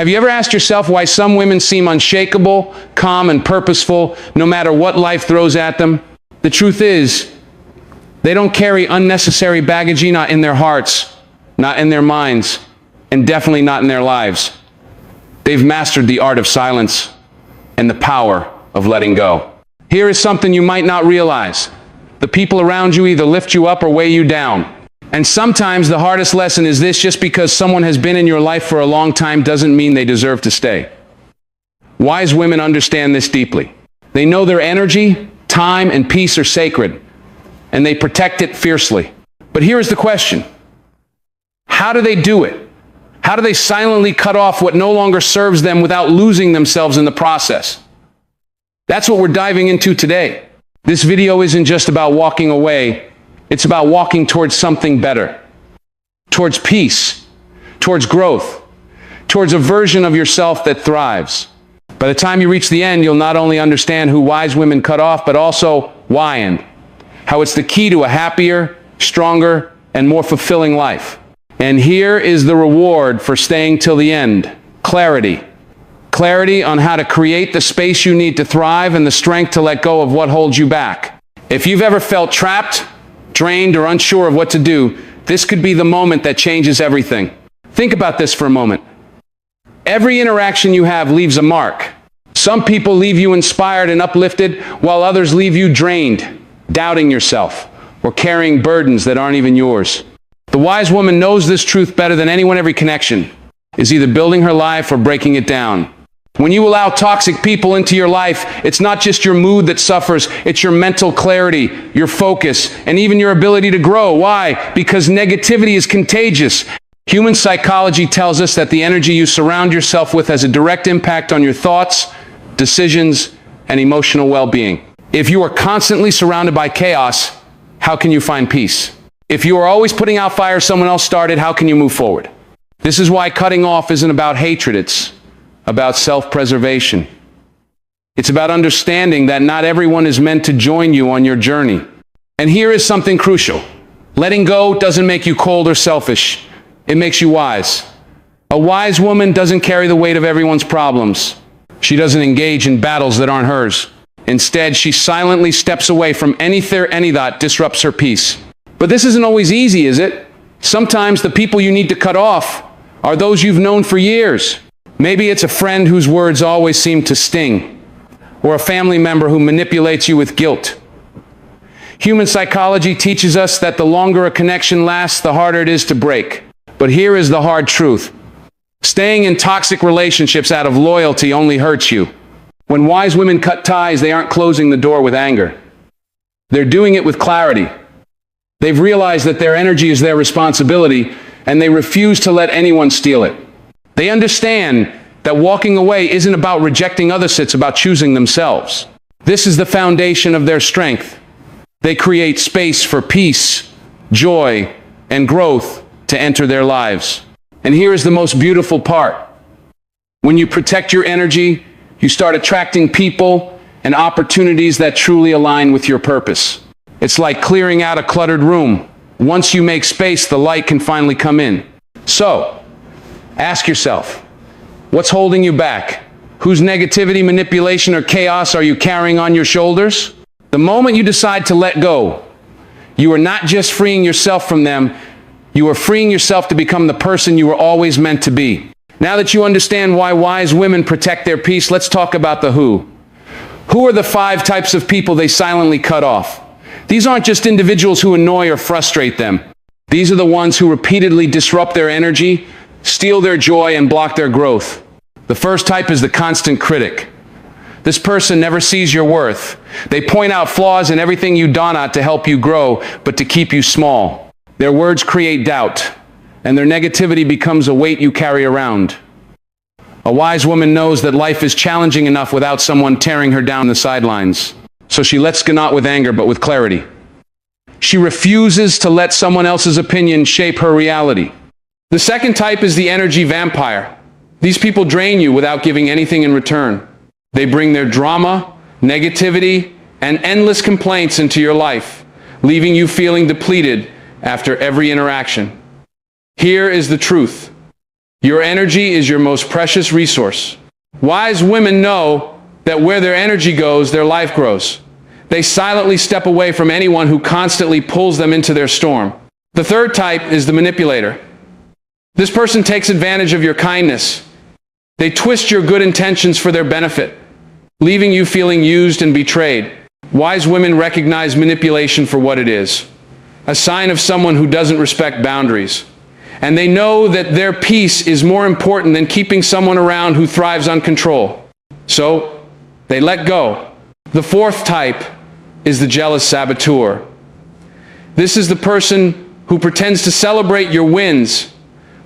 Have you ever asked yourself why some women seem unshakable, calm, and purposeful, no matter what life throws at them? The truth is, they don't carry unnecessary baggage, not in their hearts, not in their minds, and definitely not in their lives. They've mastered the art of silence and the power of letting go. Here is something you might not realize. The people around you either lift you up or weigh you down. And sometimes the hardest lesson is this: just because someone has been in your life for a long time doesn't mean they deserve to stay. Wise women understand this deeply. They know their energy, time, and peace are sacred, and they protect it fiercely. But here is the question: how do they do it? How do they silently cut off what no longer serves them without losing themselves in the process? That's what we're diving into today. This video isn't just about walking away. It's about walking towards something better, towards peace, towards growth, towards a version of yourself that thrives. By the time you reach the end, you'll not only understand who wise women cut off, but also why and how it's the key to a happier, stronger, and more fulfilling life. And here is the reward for staying till the end: clarity. Clarity on how to create the space you need to thrive and the strength to let go of what holds you back. If you've ever felt trapped, drained, or unsure of what to do, this could be the moment that changes everything. Think about this for a moment. Every interaction you have leaves a mark. Some people leave you inspired and uplifted, while others leave you drained, doubting yourself, or carrying burdens that aren't even yours. The wise woman knows this truth better than anyone. Every connection is either building her life or breaking it down. When you allow toxic people into your life, it's not just your mood that suffers, it's your mental clarity, your focus, and even your ability to grow. Why? Because negativity is contagious. Human psychology tells us that the energy you surround yourself with has a direct impact on your thoughts, decisions, and emotional well-being. If you are constantly surrounded by chaos, how can you find peace? If you are always putting out fires someone else started, how can you move forward? This is why cutting off isn't about hatred, it's about self-preservation. It's about understanding that not everyone is meant to join you on your journey. And here is something crucial. Letting go doesn't make you cold or selfish. It makes you wise. A wise woman doesn't carry the weight of everyone's problems. She doesn't engage in battles that aren't hers. Instead, she silently steps away from any that disrupts her peace. But this isn't always easy, is it? Sometimes the people you need to cut off are those you've known for years. Maybe it's a friend whose words always seem to sting, or a family member who manipulates you with guilt. Human psychology teaches us that the longer a connection lasts, the harder it is to break. But here is the hard truth. Staying in toxic relationships out of loyalty only hurts you. When wise women cut ties, they aren't closing the door with anger. They're doing it with clarity. They've realized that their energy is their responsibility, and they refuse to let anyone steal it. They understand that walking away isn't about rejecting others, it's about choosing themselves. This is the foundation of their strength. They create space for peace, joy, and growth to enter their lives. And here is the most beautiful part. When you protect your energy, you start attracting people and opportunities that truly align with your purpose. It's like clearing out a cluttered room. Once you make space, the light can finally come in. So, ask yourself, what's holding you back? Whose negativity, manipulation, or chaos are you carrying on your shoulders? The moment you decide to let go, you are not just freeing yourself from them, you are freeing yourself to become the person you were always meant to be. Now that you understand why wise women protect their peace, let's talk about the who. Who are the 5 types of people they silently cut off? These aren't just individuals who annoy or frustrate them. These are the ones who repeatedly disrupt their energy, steal their joy, and block their growth. The first type is the constant critic. This person never sees your worth. They point out flaws in everything you don out to help you grow, but to keep you small. Their words create doubt, and their negativity becomes a weight you carry around. A wise woman knows that life is challenging enough without someone tearing her down the sidelines. So she lets go not with anger, but with clarity. She refuses to let someone else's opinion shape her reality. The second type is the energy vampire. These people drain you without giving anything in return. They bring their drama, negativity, and endless complaints into your life, leaving you feeling depleted after every interaction. Here is the truth. Your energy is your most precious resource. Wise women know that where their energy goes, their life grows. They silently step away from anyone who constantly pulls them into their storm. The third type is the manipulator. This person takes advantage of your kindness. They twist your good intentions for their benefit, leaving you feeling used and betrayed. Wise women recognize manipulation for what it is, a sign of someone who doesn't respect boundaries. And they know that their peace is more important than keeping someone around who thrives on control. So, they let go. The fourth type is the jealous saboteur. This is the person who pretends to celebrate your wins,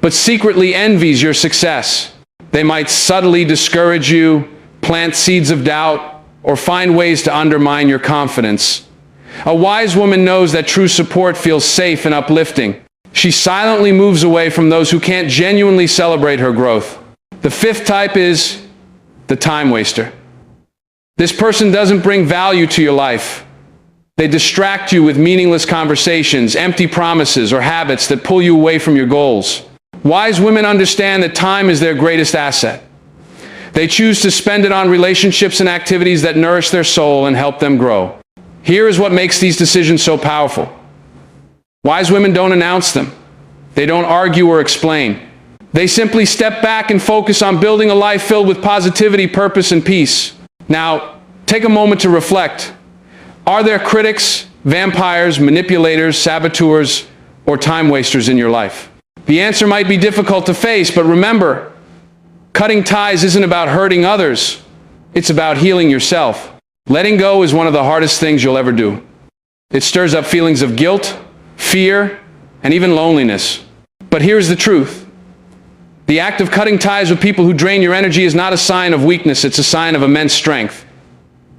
but secretly envies your success. They might subtly discourage you, plant seeds of doubt, or find ways to undermine your confidence. A wise woman knows that true support feels safe and uplifting. She silently moves away from those who can't genuinely celebrate her growth. The fifth type is the time waster. This person doesn't bring value to your life. They distract you with meaningless conversations, empty promises, or habits that pull you away from your goals. Wise women understand that time is their greatest asset. They choose to spend it on relationships and activities that nourish their soul and help them grow. Here is what makes these decisions so powerful. Wise women don't announce them. They don't argue or explain. They simply step back and focus on building a life filled with positivity, purpose, and peace. Now, take a moment to reflect. Are there critics, vampires, manipulators, saboteurs, or time wasters in your life? The answer might be difficult to face, but remember, cutting ties isn't about hurting others. It's about healing yourself. Letting go is one of the hardest things you'll ever do. It stirs up feelings of guilt, fear, and even loneliness. But here's the truth. The act of cutting ties with people who drain your energy is not a sign of weakness, it's a sign of immense strength.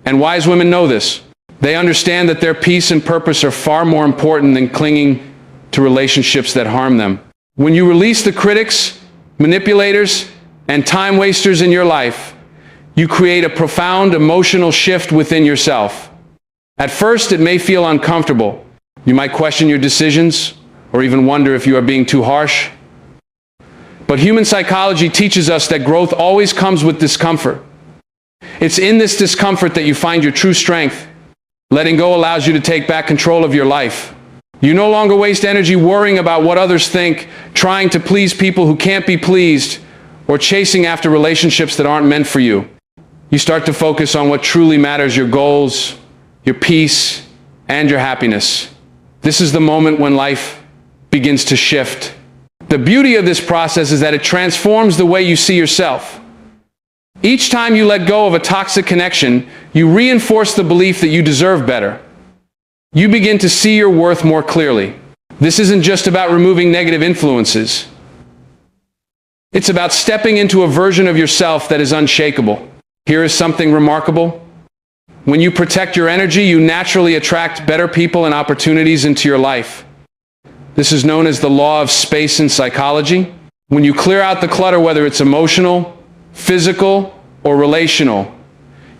And wise women know this. They understand that their peace and purpose are far more important than clinging to relationships that harm them. When you release the critics, manipulators, and time wasters in your life, you create a profound emotional shift within yourself. At first, it may feel uncomfortable. You might question your decisions, or even wonder if you are being too harsh. But human psychology teaches us that growth always comes with discomfort. It's in this discomfort that you find your true strength. Letting go allows you to take back control of your life. You no longer waste energy worrying about what others think, trying to please people who can't be pleased, or chasing after relationships that aren't meant for you. You start to focus on what truly matters, your goals, your peace, and your happiness. This is the moment when life begins to shift. The beauty of this process is that it transforms the way you see yourself. Each time you let go of a toxic connection, you reinforce the belief that you deserve better. You begin to see your worth more clearly. This isn't just about removing negative influences. It's about stepping into a version of yourself that is unshakable. Here is something remarkable. When you protect your energy, you naturally attract better people and opportunities into your life. This is known as the law of space in psychology. When you clear out the clutter, whether it's emotional, physical, or relational,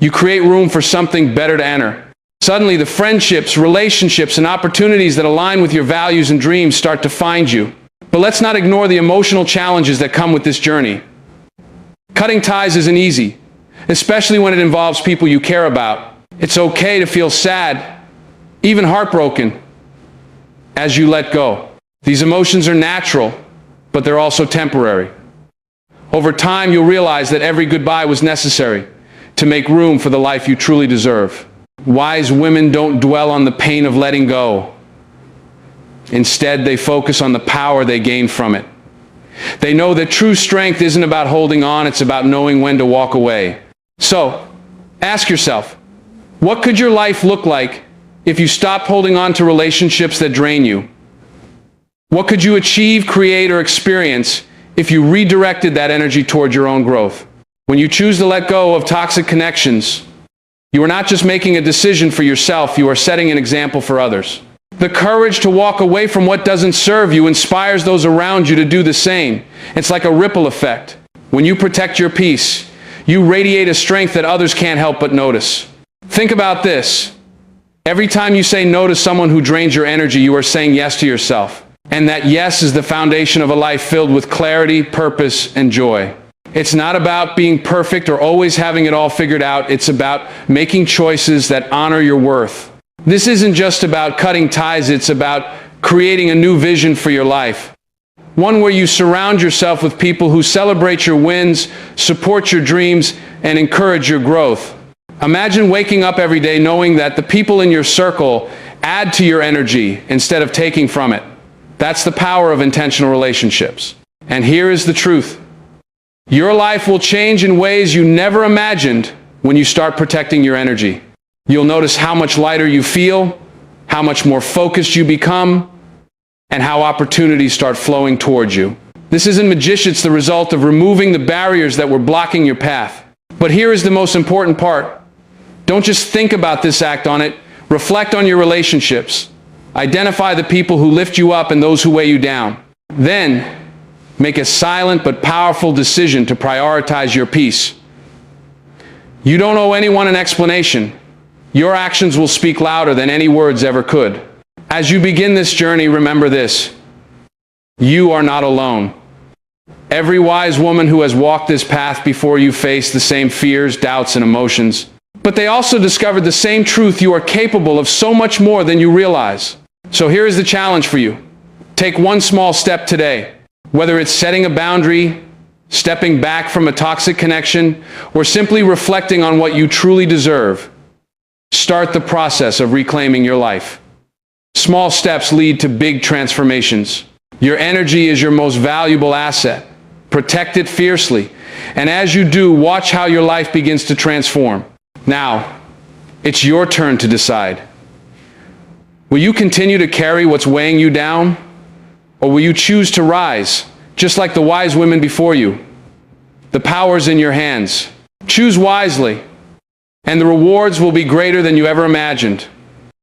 you create room for something better to enter. Suddenly, the friendships, relationships, and opportunities that align with your values and dreams start to find you. But let's not ignore the emotional challenges that come with this journey. Cutting ties isn't easy, especially when it involves people you care about. It's okay to feel sad, even heartbroken, as you let go. These emotions are natural, but they're also temporary. Over time, you'll realize that every goodbye was necessary to make room for the life you truly deserve. Wise women don't dwell on the pain of letting go. Instead, they focus on the power they gain from it. They know that true strength isn't about holding on, it's about knowing when to walk away. So, ask yourself, what could your life look like if you stopped holding on to relationships that drain you? What could you achieve, create, or experience if you redirected that energy toward your own growth? When you choose to let go of toxic connections, you are not just making a decision for yourself, you are setting an example for others. The courage to walk away from what doesn't serve you inspires those around you to do the same. It's like a ripple effect. When you protect your peace, you radiate a strength that others can't help but notice. Think about this. Every time you say no to someone who drains your energy, you are saying yes to yourself. And that yes is the foundation of a life filled with clarity, purpose, and joy. It's not about being perfect or always having it all figured out. It's about making choices that honor your worth. This isn't just about cutting ties. It's about creating a new vision for your life. One where you surround yourself with people who celebrate your wins, support your dreams, and encourage your growth. Imagine waking up every day knowing that the people in your circle add to your energy instead of taking from it. That's the power of intentional relationships. And here is the truth. Your life will change in ways you never imagined when you start protecting your energy. You'll notice how much lighter you feel, how much more focused you become, and how opportunities start flowing towards you. This isn't magic, it's the result of removing the barriers that were blocking your path. But here is the most important part. Don't just think about this, act on it. Reflect on your relationships. Identify the people who lift you up and those who weigh you down. Then, make a silent but powerful decision to prioritize your peace. You don't owe anyone an explanation. Your actions will speak louder than any words ever could. As you begin this journey, remember this. You are not alone. Every wise woman who has walked this path before you faced the same fears, doubts, and emotions. But they also discovered the same truth: you are capable of so much more than you realize. So here is the challenge for you. Take one small step today. Whether it's setting a boundary, stepping back from a toxic connection, or simply reflecting on what you truly deserve, start the process of reclaiming your life. Small steps lead to big transformations. Your energy is your most valuable asset. Protect it fiercely. And as you do, watch how your life begins to transform. Now, it's your turn to decide. Will you continue to carry what's weighing you down? Or will you choose to rise, just like the wise women before you? The power's in your hands. Choose wisely, and the rewards will be greater than you ever imagined.